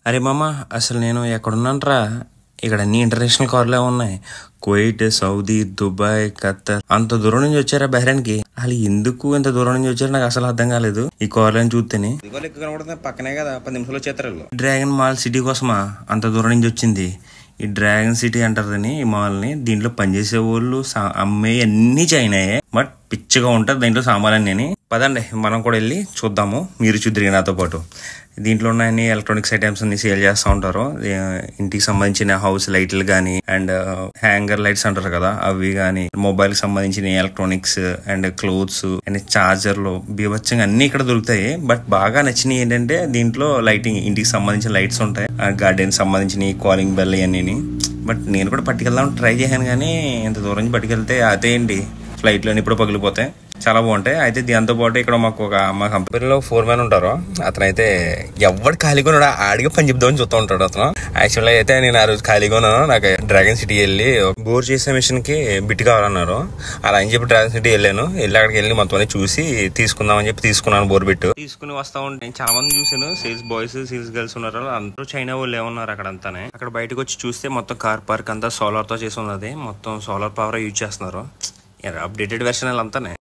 అరే మామ, అసలు నేను ఎక్కడున్నానరా? ఇక్కడ అన్ని ఇంటర్నేషనల్ కార్లే ఉన్నాయి. కువైట్, సౌదీ, దుబాయ్, ఖత్తర్, అంత దూరం నుంచి వచ్చారా బహ్రెయిన్కి? వాళ్ళు ఎందుకు ఇంత దూరం నుంచి వచ్చారు నాకు అసలు అర్థం కాలేదు. ఈ కార్లను చూస్తేనే పక్కనే కదా 10 నిమిషాలు వచ్చేస్తారు. డ్రాగన్ మాల్ సిటీ కోసమా అంత దూరం నుంచి వచ్చింది? ఈ డ్రాగన్ సిటీ అంటారని ఈ మాల్ ని. దీంట్లో పనిచేసే వాళ్ళు అమ్మే అన్ని చైనాయే, బట్ పిచ్చిగా ఉంటారు దీంట్లో సామాన్యని. పదండి మనం కూడా వెళ్ళి చూద్దాము, మీరు చూద్దరు నాతో పాటు. దీంట్లో ఉన్న అన్ని ఎలక్ట్రానిక్స్ ఐటమ్స్ అన్ని సేల్ చేస్తూ ఉంటారు. ఇంటికి సంబంధించిన హౌస్ లైట్లు కానీ, అండ్ హ్యాంగర్ లైట్స్ అంటారు కదా అవి కానీ, మొబైల్ కి సంబంధించిన ఎలక్ట్రానిక్స్ అండ్ క్లోత్స్ అండ్ చార్జర్లు బీభత్సంగా అన్ని ఇక్కడ దొరుకుతాయి. బట్ బాగా నచ్చినవి ఏంటంటే దీంట్లో లైటింగ్, ఇంటికి సంబంధించిన లైట్స్ ఉంటాయి, గార్డెన్ సంబంధించిన కాలింగ్ బెల్ అన్ని. బట్ నేను కూడా పట్టుకెళ్దాం ట్రై చేశాను, కానీ ఇంత దూరం నుంచి పట్టుకెళ్తే అదేంటి ఫ్లైట్లోని ఇప్పుడు పగిలిపోతాయి. చాలా బాగుంటాయి. అయితే దాంతో పాటు ఇక్కడ మా కంపెనీలో 4 మ్యాన్ ఉంటారు. అతనైతే ఎవరు ఖాళీగా ఉన్నాడు ఆడిగా పని చెప్దామని చూస్తూ ఉంటాడు అతను. యాక్చువల్గా అయితే నేను ఆ రోజు ఖాళీగా ఉన్నాను. నాకు డ్రాగన్ సిటీ వెళ్ళి బోర్ చేసే మిషన్ కి బిట్ కావాలన్నారు. అలా అని చెప్పి డ్రాగన్ సిటీ వెళ్ళాను. అక్కడికి వెళ్ళి మొత్తం చూసి తీసుకుందామని చెప్పి తీసుకున్నాను. బోర్ బిట్ తీసుకుని వస్తా ఉంటే చాలా మంది చూసాను. సేల్స్ బాయ్స్, సేల్స్ గర్ల్స్ ఉన్నారు. అందరూ చైనా వాళ్ళు ఏమన్నారు అక్కడ అంతానే. అక్కడ బయటకు వచ్చి చూస్తే మొత్తం కార్ పార్క్ అంతా సోలార్ తో చేసి ఉన్నది. మొత్తం సోలార్ పవర్ యూజ్ చేస్తున్నారు. Updated version అంతానే.